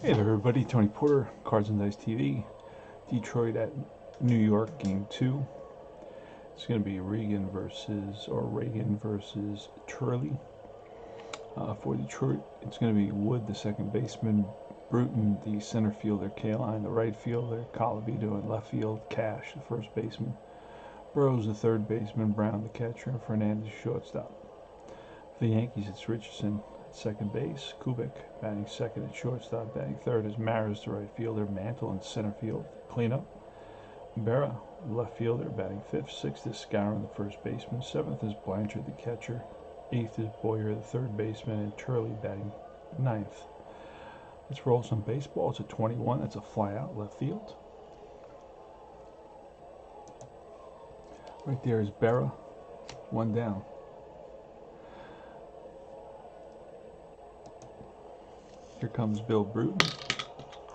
Hey there everybody, Tony Porter, Cards and Dice TV. Detroit at New York, Game 2. It's going to be Reagan versus Turley. For Detroit, it's going to be Wood, the second baseman, Bruton, the center fielder, Kaline, the right fielder, Colavito in left field, Cash, the first baseman, Burrows, the third baseman, Brown, the catcher, and Fernandez, shortstop. For the Yankees, it's Richardson at second base, Kubik batting second at shortstop, batting third is Maris, the right fielder, Mantle in center field, cleanup, Berra, left fielder, batting fifth, sixth is Skowron, the first baseman, seventh is Blanchard, the catcher, eighth is Boyer, the third baseman, and Turley batting ninth. Let's roll some baseball. It's a 21. That's a fly out left field. Right there is Berra, one down. Here comes Bill Bruton,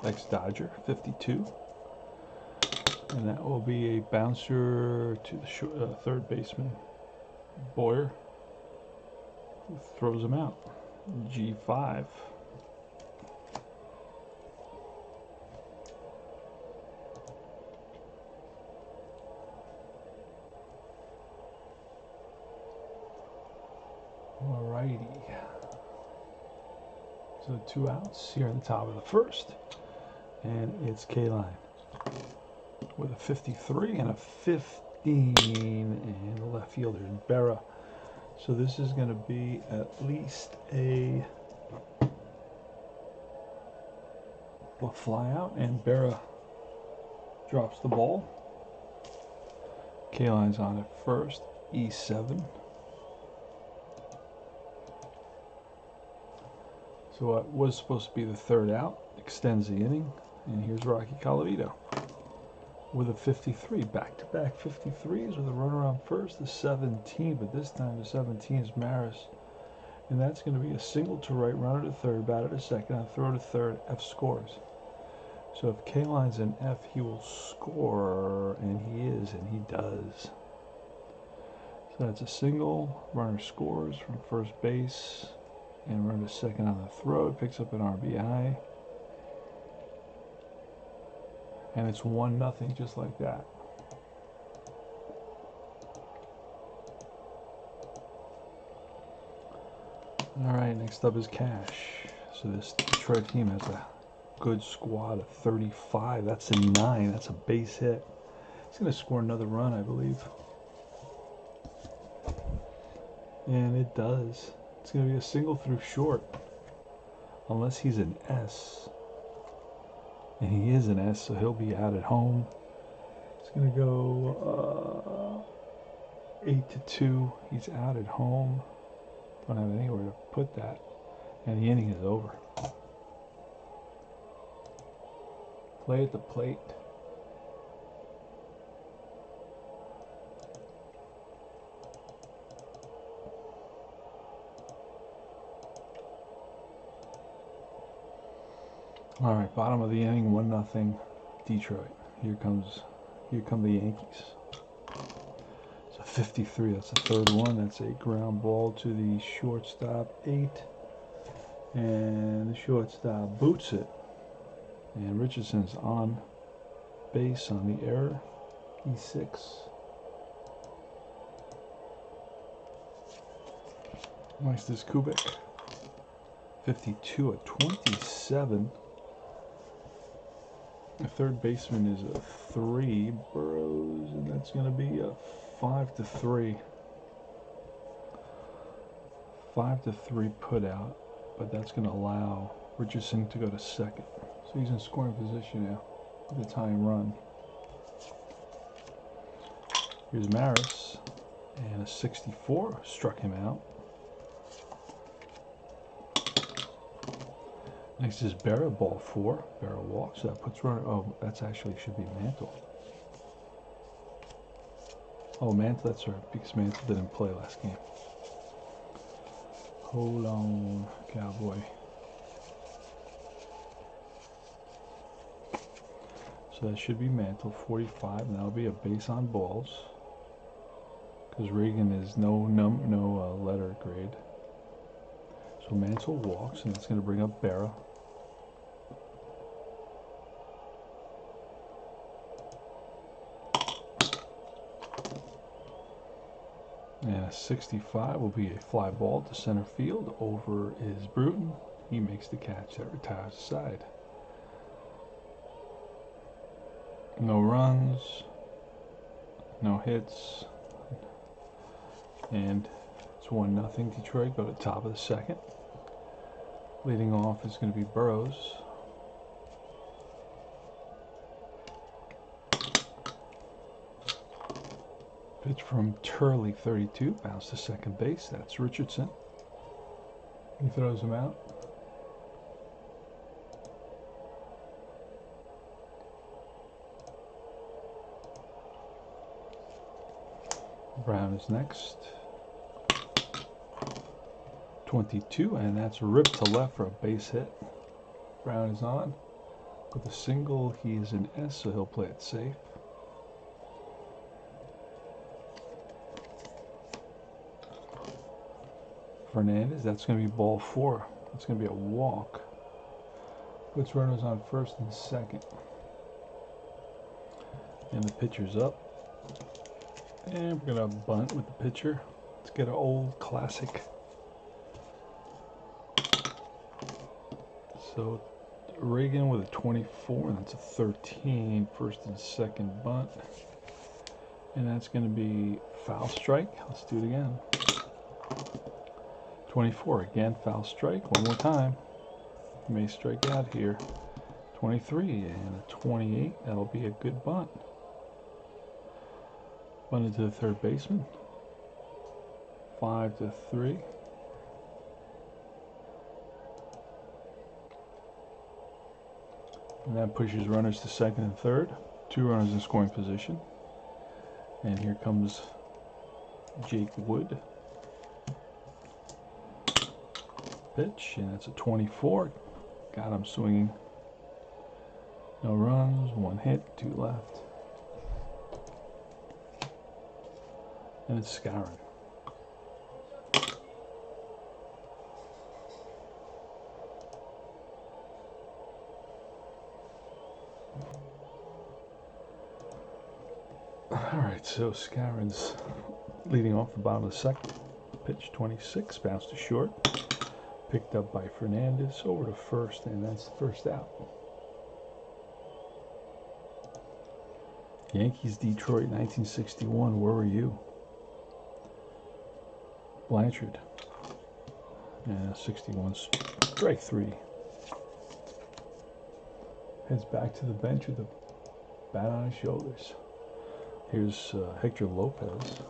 ex-Dodger, 52. And that will be a bouncer to the third baseman, Boyer, who throws him out. G5. Alrighty. So 2 outs here at the top of the first. And it's Kaline with a 53 and a 15, and the left fielder is Berra. So this is going to be at least a fly out, and Berra drops the ball. Kaline's on at first, E7. So what was supposed to be the third out extends the inning, and here's Rocky Colavito with a 53, back-to-back 53s with a runner on first, the 17, but this time the 17 is Maris. And that's going to be a single to right, runner to third, batter to second, and throw to third. F scores. So if Kaline's an F, he will score, and he is, and he does. So that's a single, runner scores from first base, and runner to second on the throw. It picks up an RBI. And it's 1-0, just like that. Alright, next up is Cash. So this Detroit team has a good squad of 35. That's a 9. That's a base hit. He's going to score another run, I believe. And it does. It's going to be a single through short. Unless he's an S. And he is an S, so he'll be out at home. It's going to go 8-2. He's out at home. Don't have anywhere to put that. And the inning is over. Play at the plate. All right, bottom of the inning, 1-0 Detroit. Here come the Yankees. It's a 53. That's the third one. That's a ground ball to the shortstop, 8, and the shortstop boots it. And Richardson's on base on the error, E6. Next is Kubik, 52 at 27. The third baseman is a 3, Burrows, and that's going to be a 5-3. 5-3 put out, but that's going to allow Richardson to go to second. So he's in scoring position now with a tying run. Here's Maris, and a 64 struck him out. Next is Berra, ball 4. Berra walks. So that puts runner. Oh, that's actually should be Mantle. Oh, Mantle, that's right, because Mantle didn't play last game. Hold on, cowboy. So that should be Mantle, 45, and that'll be a base on balls. Because Reagan is no letter grade. So Mantle walks, and that's going to bring up Berra. And a 65 will be a fly ball to center field. Over is Bruton. He makes the catch. That retires the side. No runs, no hits, and it's 1-0 Detroit. Go to the top of the second. Leading off is going to be Burrows. Pitch from Turley, 32, bounce to second base. That's Richardson. He throws him out. Brown is next. 22, and that's ripped to left for a base hit. Brown is on. With a single, he is an S, so he'll play it safe. Fernandez, that's going to be ball 4. It's going to be a walk. Puts runners on first and second. And the pitcher's up. And we're going to bunt with the pitcher. Let's get an old classic. So Reagan with a 24, and that's a 13. First and second bunt. And that's going to be foul strike. Let's do it again. 24, again, foul strike, one more time. May strike out here. 23 and a 28, that'll be a good bunt. Bunted to the third baseman. 5-3. And that pushes runners to second and third. 2 runners in scoring position. And here comes Jake Wood. Pitch, and that's a 24. Got him swinging. No runs, 1 hit, 2 left. And it's Skowron. Alright, so Skowron's leading off the bottom of the second. Pitch 26, bounce to short. Picked up by Fernandez, over to first, and that's the first out. Yankees, Detroit, 1961, where were you? Blanchard. And 61, strike 3. Heads back to the bench with the bat on his shoulders. Here's Hector Lopez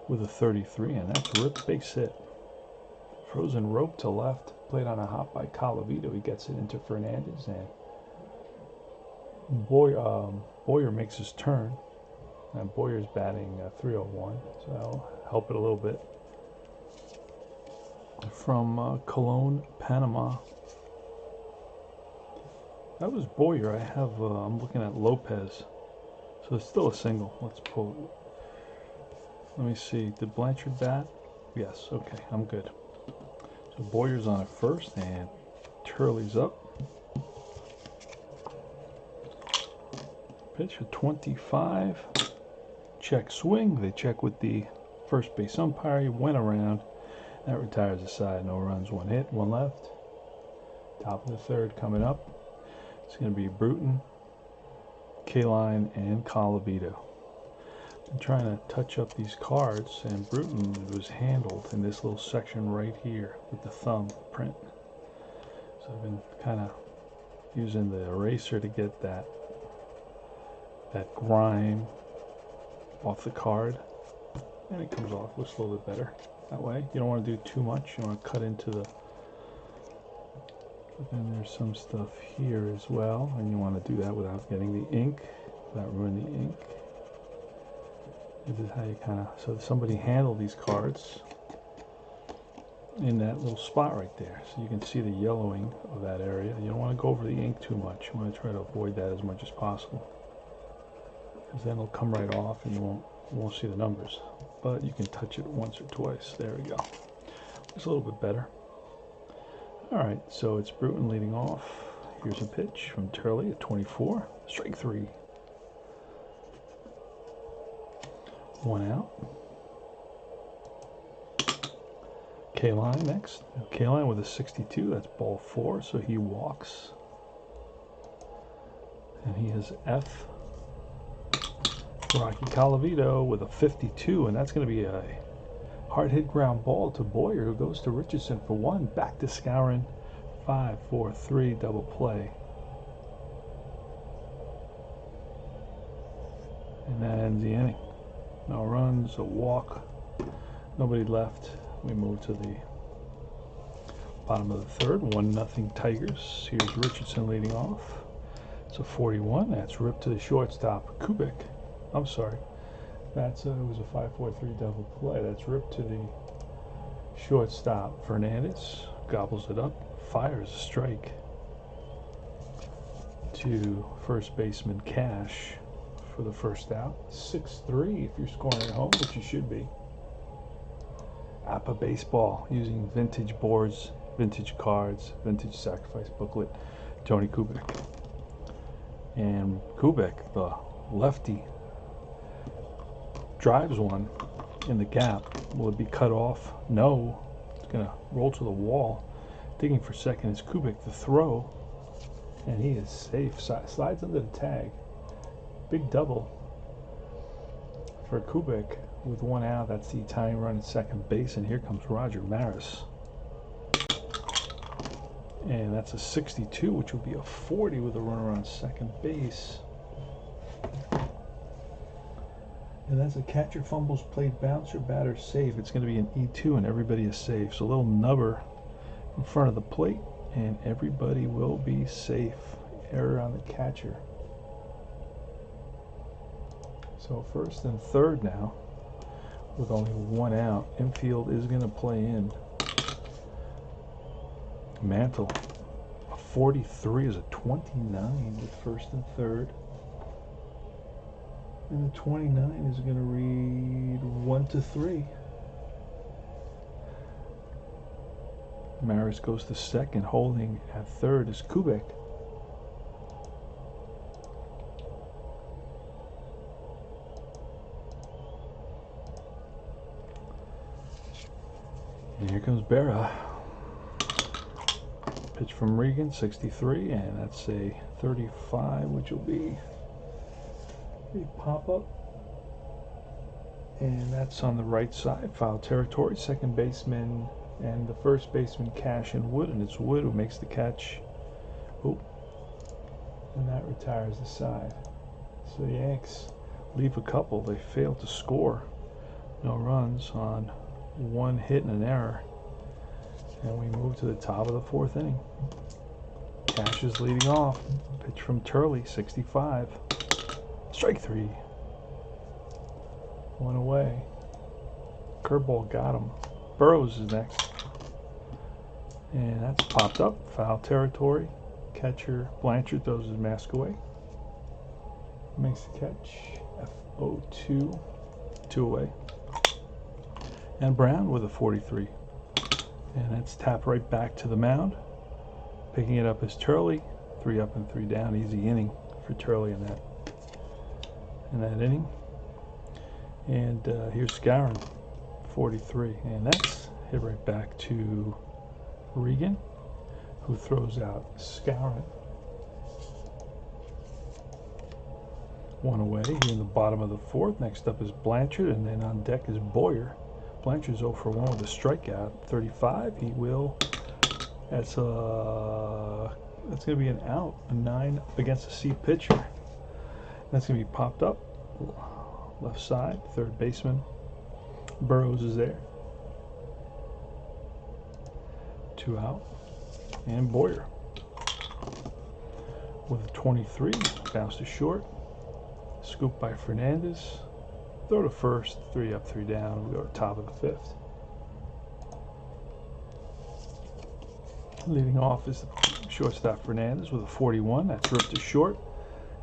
with a 33, and that's a rip base hit. Frozen rope to left, played on a hop by Colavito. He gets it into Fernandez, and Boyer makes his turn. And Boyer's batting 301, so that'll help it a little bit. From Cologne, Panama. That was Boyer. I have, I'm looking at Lopez. So it's still a single. Let's pull it. Let me see. Did Blanchard bat? Yes, okay, I'm good. So Boyer's on at first, and Turley's up. Pitch at 25. Check swing. They check with the first base umpire. He went around. That retires the side. No runs, 1 hit, 1 left. Top of the third coming up. It's going to be Bruton, Kaline, and Colavito. I'm trying to touch up these cards, and Bruton was handled in this little section right here with the thumb print. So I've been kind of using the eraser to get that grime off the card, and it comes off. Looks a little bit better that way. You don't want to do too much. You want to cut into the. But then there's some stuff here as well, and you want to do that without getting the ink, without ruining the ink. This is how you kind of, so somebody handled these cards in that little spot right there. So you can see the yellowing of that area. You don't want to go over the ink too much. You want to try to avoid that as much as possible, because then it'll come right off and you won't see the numbers. But you can touch it once or twice. There we go. It's a little bit better. All right, so it's Bruton leading off. Here's a pitch from Turley at 24. Strike 3. 1 out. K-Line next. K-Line with a 62. That's ball 4, so he walks. And he has F. Rocky Colavito with a 52, and that's going to be a hard hit ground ball to Boyer, who goes to Richardson for 1. Back to Skowron. 5, 4, 3, double play. And that ends the inning. No runs, a walk, nobody left. We move to the bottom of the third. 1-0 Tigers. Here's Richardson leading off. It's a 41. That's ripped to the shortstop, Kubik. I'm sorry. That's it was a 5-4-3 double play. That's ripped to the shortstop, Fernandez. Gobbles it up, fires a strike to first baseman Cash for the first out. 6-3 if you're scoring at home, which you should be. APBA baseball using vintage boards, vintage cards, vintage sacrifice booklet. Tony Kubik. And Kubik, the lefty, drives one in the gap. Will it be cut off? No. It's going to roll to the wall. Digging for second is Kubik. The throw, and he is safe. Slides under the tag. Big double for Kubik with 1 out. That's the tying run at second base, and here comes Roger Maris. And that's a 62, which would be a 40 with a runner on second base. And that's a catcher fumbles, played bouncer, batter safe. It's going to be an E2, and everybody is safe. So a little nubber in front of the plate, and everybody will be safe. Error on the catcher. So first and third now, with only 1 out. Infield is going to play in. Mantle, a 43 is a 29 with first and third. And the 29 is going to read 1-3. Maris goes to second. Holding at third is Kubik. And here comes Berra. Pitch from Regan, 63, and that's a 35, which will be a pop-up. And that's on the right side, foul territory. Second baseman and the first baseman Cash and Wood, and it's Wood who makes the catch. Oh, and that retires the side. So the Yanks leave a couple. They fail to score. No runs on 1 hit and an error. And we move to the top of the 4th inning. Cash is leading off. Pitch from Turley, 65. Strike 3. 1 away. Curveball got him. Burrows is next. And that's popped up. Foul territory. Catcher Blanchard throws his mask away. Makes the catch. FO2. 2 away. And Brown with a 43. And that's tapped right back to the mound. Picking it up is Turley. 3 up and 3 down. Easy inning for Turley in that inning. And here's Skowron, 43. And that's hit right back to Regan, who throws out Skowron. 1 away here in the bottom of the 4th. Next up is Blanchard, and then on deck is Boyer. Blanchard's 0 for 1 with a strikeout. 35. He will. That's going to be an out. A 9 against a C pitcher. That's going to be popped up. Left side. Third baseman. Burrows is there. 2 out. And Boyer with a 23. Bounce to short. Scoop by Fernandez. Throw to first. 3 up, 3 down. We go to top of the 5th. Leading off is the shortstop Fernandez with a 41. That's ripped to short.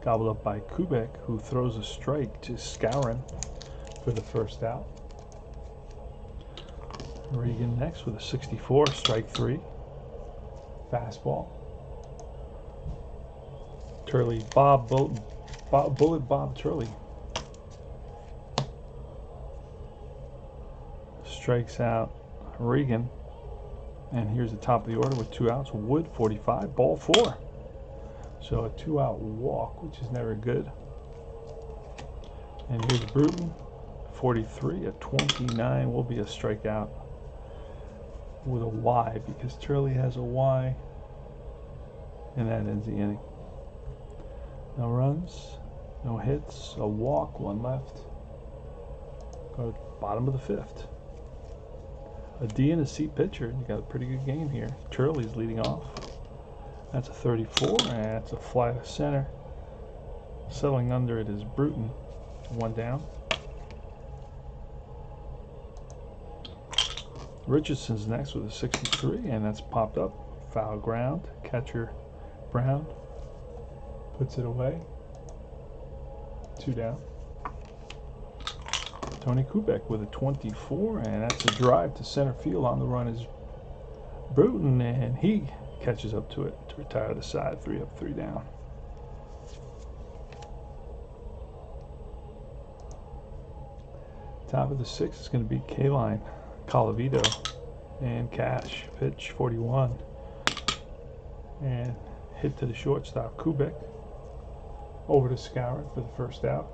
Gobbled up by Kubik, who throws a strike to Skowron for the first out. Regan next with a 64. Strike 3. Fastball. Turley, Bullet Bob Turley. Strikes out Regan And here's the top of the order with 2 outs. Wood, 45, ball 4. So a 2-out walk, which is never good. And here's Bruton, 43, a 29 will be a strikeout with a Y, because Turley has a Y, and that ends the inning. No runs, no hits, a walk, 1 left. Go to bottom of the 5th. A D and a C pitcher. You got a pretty good game here. Turley's leading off. That's a 34, and that's a fly to center. Settling under it is Bruton. 1 down. Richardson's next with a 63, and that's popped up. Foul ground. Catcher Brown puts it away. 2 down. Tony Kubek with a 24, and that's a drive to center field. On the run is Bruton, and he catches up to it to retire the side. 3 up, 3 down. Top of the 6th is going to be K-line, Colavito, and Cash. Pitch 41, and hit to the shortstop. Kubek over to Skowron for the first out.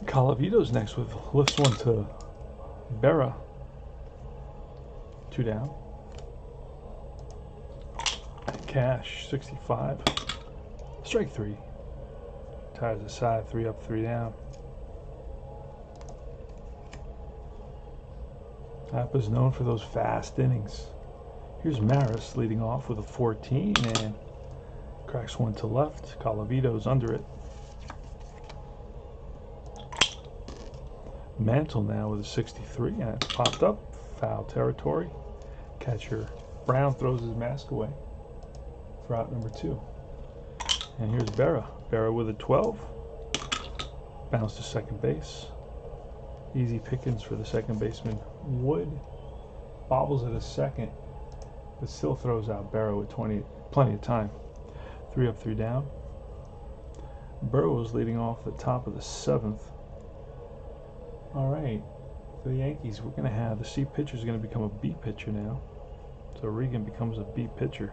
Colavito's next with lifts one to Berra. 2 down. Cash, 65. Strike 3. Ties the side. 3 up, 3 down. APBA is known for those fast innings. Here's Maris leading off with a 14 and cracks one to left. Colavito's under it. Mantle now with a 63, and it's popped up. Foul territory. Catcher Brown throws his mask away for out number 2. And here's Berra. Berra with a 12. Bounce to second base. Easy pickings for the second baseman. Wood bobbles at a second, but still throws out Berra with plenty of time. 3 up, 3 down. Burrow's leading off the top of the 7th. All right, for the Yankees, we're going to have the C pitcher is going to become a B pitcher now. So Regan becomes a B pitcher.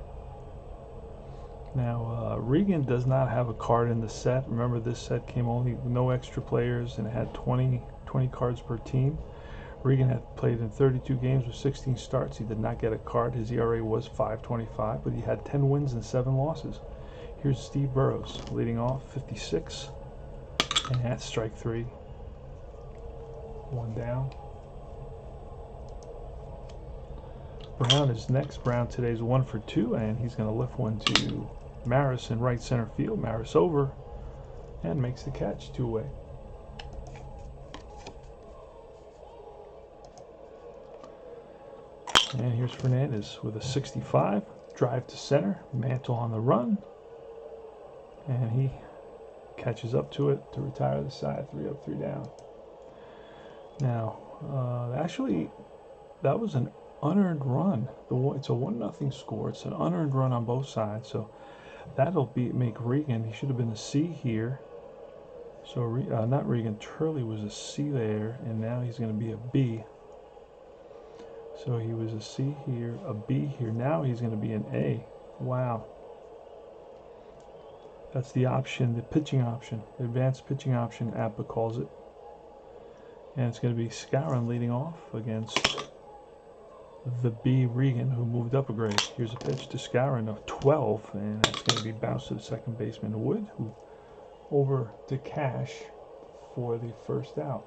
Now, Regan does not have a card in the set. Remember, this set came only with no extra players, and it had 20 cards per team. Regan had played in 32 games with 16 starts. He did not get a card. His ERA was 5.25, but he had 10 wins and 7 losses. Here's Steve Burrows leading off, 56, and that's strike 3. 1 down. Brown is next. Brown today's 1 for 2, and he's going to lift one to Maris in right center field. Maris over and makes the catch. 2 away. And here's Fernandez with a 65. Drive to center. Mantle on the run, and he catches up to it to retire the side. 3 up, 3 down. Now, actually, that was an unearned run. It's a 1-0 score. It's an unearned run on both sides, so that'll make Regan. He should have been a C here. So not Regan. Turley was a C there, and now he's going to be a B. So he was a C here, a B here. Now he's going to be an A. Wow. That's the option, the pitching option, the advanced pitching option, APBA calls it. And it's going to be Skowron leading off against the B Regan, who moved up a grade. Here's a pitch to Skowron of 12, and that's going to be bounced to the second baseman, Wood, who over to Cash for the first out.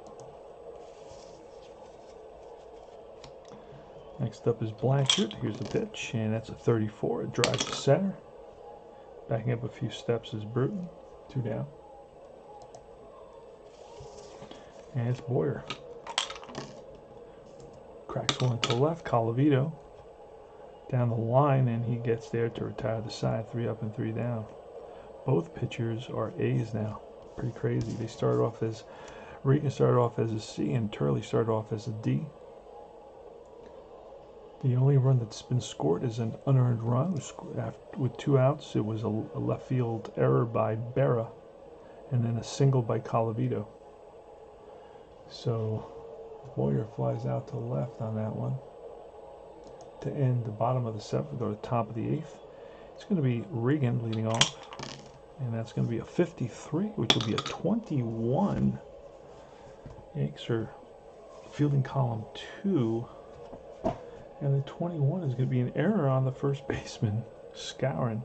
Next up is Blanchard. Here's the pitch, and that's a 34. It drives to center. Backing up a few steps is Bruton. 2 down. And it's Boyer. Cracks one to left. Colavito down the line, and he gets there to retire the side. 3 up and 3 down. Both pitchers are A's now. Pretty crazy. They started off as Regan started off as a C, and Turley started off as a D. The only run that's been scored is an unearned run with 2 outs. It was a left field error by Berra, and then a single by Colavito. So Boyer flies out to left on that one. to end the bottom of the 7th. We go to the top of the 8th. It's going to be Regan leading off, and that's going to be a 53, which will be a 21. Yankees are fielding column 2, and the 21 is going to be an error on the first baseman, Scourin.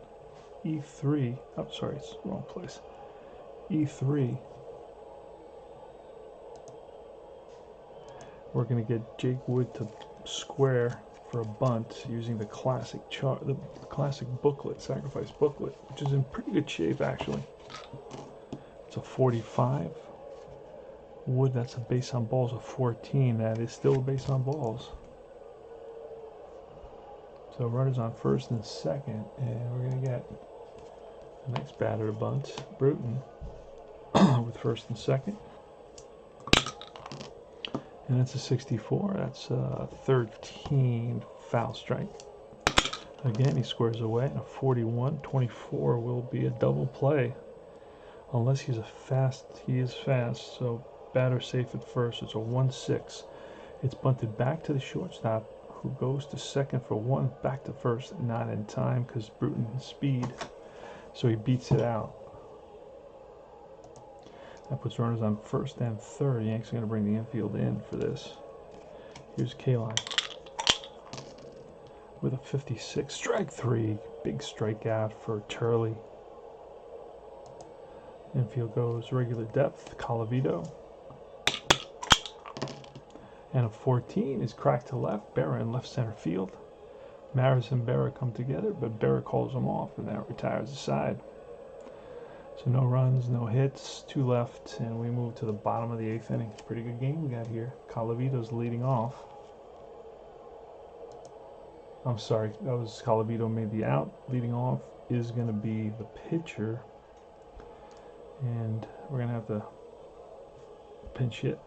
E3. Oh, sorry, it's the wrong place. E3. We're going to get Jake Wood to square for a bunt using the classic chart, the classic booklet, sacrifice booklet, which is in pretty good shape actually. It's a 45. Wood, that's a base on balls of 14. That is still a base on balls. So runners on first and second, and we're going to get the next batter to bunt, Bruton, with first and second. And that's a 64. That's a 13 foul strike. Again, he squares away, and a 41. 24 will be a double play. Unless he's he is fast, so batter safe at first. It's a 1-6. It's bunted back to the shortstop, who goes to second for 1, back to first, not in time because Bruton's speed. So he beats it out. That puts runners on first and third. Yanks are going to bring the infield in for this. Here's Kaline with a 56. Strike 3. Big strikeout for Turley. Infield goes regular depth, Colavito. And a 14 is cracked to left. Berra in left center field. Maris and Berra come together, but Berra calls him off, and that retires the side. So no runs, no hits, 2 left, and we move to the bottom of the 8th inning. Pretty good game we got here. Colavito's leading off. I'm sorry, that was Colavito made the out. Leading off is going to be the pitcher, and we're going to have to pinch hit.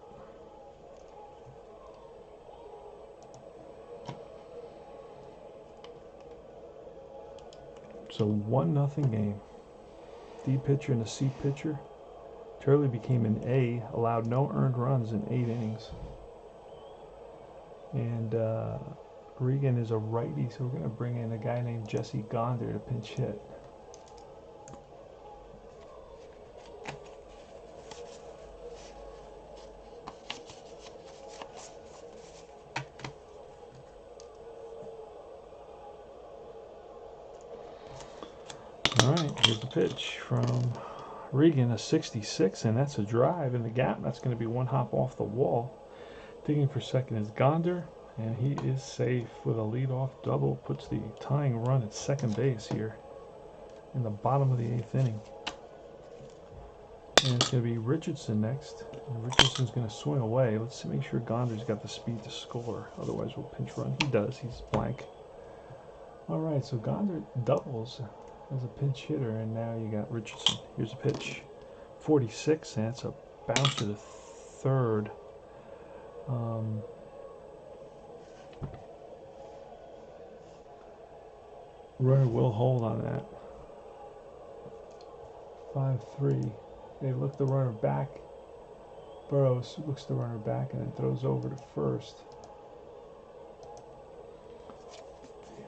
So 1-0 game. D pitcher and a C pitcher. Turley became an A, allowed no earned runs in 8 innings. And Regan is a righty, so we're going to bring in a guy named Jesse Gonder to pinch hit. Alright, here's the pitch from Regan, a 66, and that's a drive in the gap. That's going to be 1 hop off the wall. Digging for second is Gonder, and he is safe with a leadoff double. Puts the tying run at second base here in the bottom of the 8th inning. And it's going to be Richardson next. And Richardson's going to swing away. Let's make sure Gonder's got the speed to score. Otherwise, we'll pinch run. He does. He's blank. Alright, so Gonder doubles as a pinch hitter, and now you got Richardson. Here's a pitch. 46, and that's a bounce to the third. Runner will hold on that. 5-3. They look the runner back. Burrows looks the runner back and then throws over to first.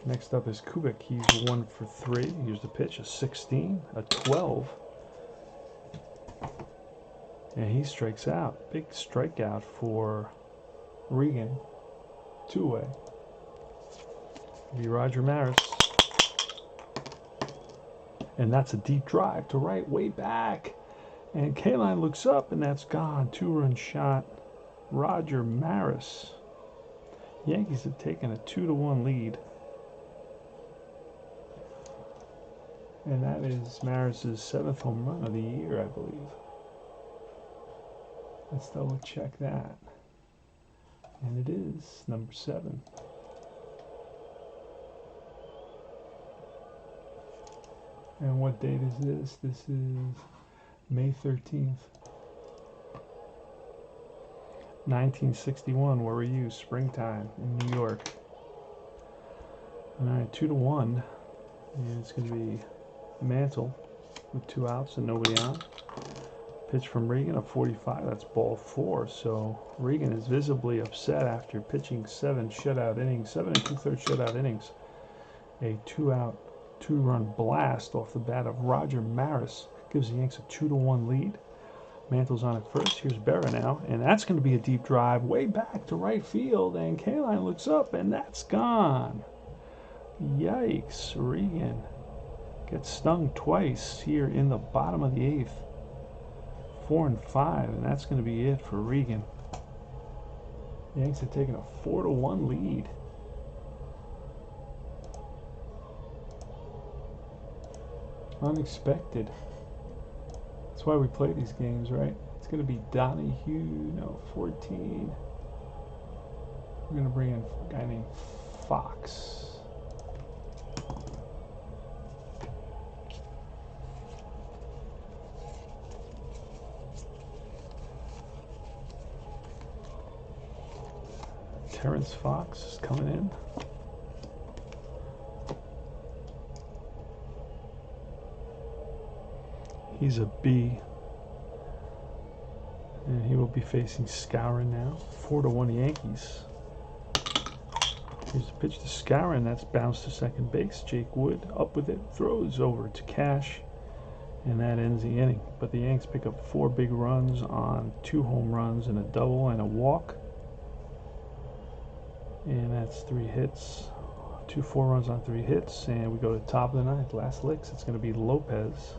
Next up is Kubik. He's 1 for 3. Here's the pitch. A 16, a 12. And he strikes out. Big strikeout for Regan. 2-way. Be Roger Maris. And that's a deep drive to right, way back. And Kaline looks up, and that's gone. 2-run shot. Roger Maris. Yankees have taken a 2-1 lead. And that is Maris's 7th home run of the year, I believe. Let's double check that. And it is number 7. And what date is this? This is May 13th. 1961. Where were you? Springtime in New York. Alright, 2-1. And it's going to be Mantle with 2 outs and nobody on. Pitch from Regan, a 45. That's ball 4. So Regan is visibly upset after pitching 7 shutout innings, 7 2/3 shutout innings. A 2-out, 2-run blast off the bat of Roger Maris gives the Yanks a 2-1 lead. Mantle's on at first. Here's Berra now, and that's going to be a deep drive way back to right field. And Kaline looks up, and that's gone. Yikes! Regan gets stung twice here in the bottom of the 8th. 4 and 5, and that's going to be it for Regan. The Yanks have taken a 4-1 lead. Unexpected. That's why we play these games, right? It's going to be Donahue, no, 14. We're going to bring in a guy named Fox. Terrence Fox is coming in. He's a B. And he will be facing Skowron now. 4-1 Yankees. Here's the pitch to Skowron. That's bounced to second base. Jake Wood up with it. Throws over to Cash. And that ends the inning. But the Yanks pick up 4 big runs on 2 home runs and a double and a walk. And that's 3 hits. 4 runs on 3 hits. And we go to top of the 9th. Last licks. It's going to be Lopez.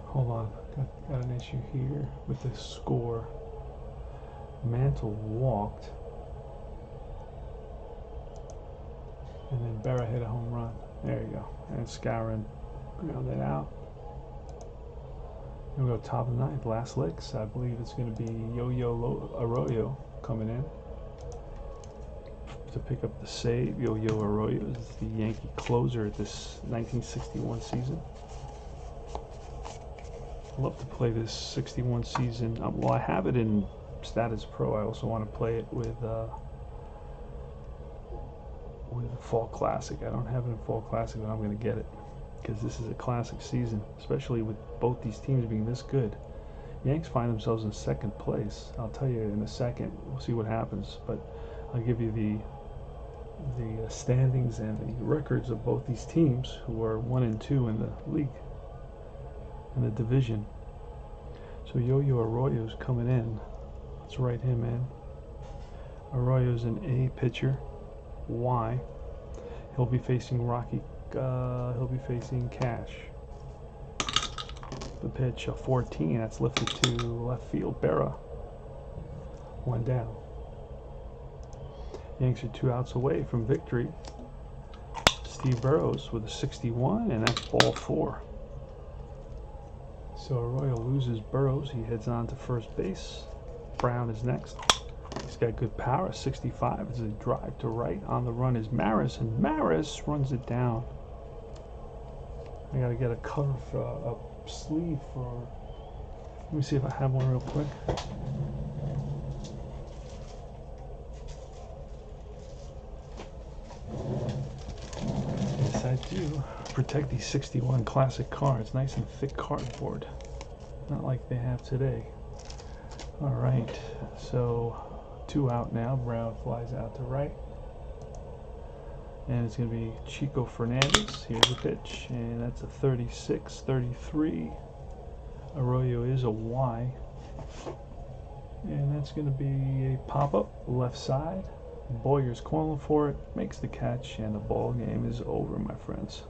Hold on. Got an issue here with the score. Mantle walked. And then Berra hit a home run. There you go. And Skowron grounded out. And we go top of the 9th. Last licks. I believe it's going to be Yo-Yo Arroyo coming in to pick up the save. Yo-Yo Arroyo is the Yankee closer at this 1961 season. I love to play this 61 season. Well, I have it in Status Pro. I also want to play it with Fall Classic. I don't have it in Fall Classic, but I'm going to get it because this is a classic season, especially with both these teams being this good. Yanks find themselves in 2nd place. I'll tell you in a second. We'll see what happens, but I'll give you the standings and the records of both these teams, who are 1 and 2 in the league, in the division. So Yo-Yo Arroyo's coming in. Let's write him in. Arroyo's an A pitcher. Y. He'll be facing he'll be facing Cash. The pitch, a 14, that's lifted to left field. Berra. 1 down. Yanks are 2 outs away from victory. Steve Burrows with a 61, and that's ball 4. So Arroyo loses Burrows. He heads on to first base. Brown is next. He's got good power, 65. It's a drive to right. On the run is Maris, and Maris runs it down. I gotta get a cover for a sleeve for. Let me see if I have one real quick. Yes, I do. Protect these 61 classic cards. Nice and thick cardboard. Not like they have today. All right, so 2 out now. Brown flies out to right. And it's going to be Chico Fernandez. Here's the pitch. And that's a 36, 33. Arroyo is a Y. And that's going to be a pop-up left side. Boyer's calling for it. Makes the catch. And the ball game is over, my friends.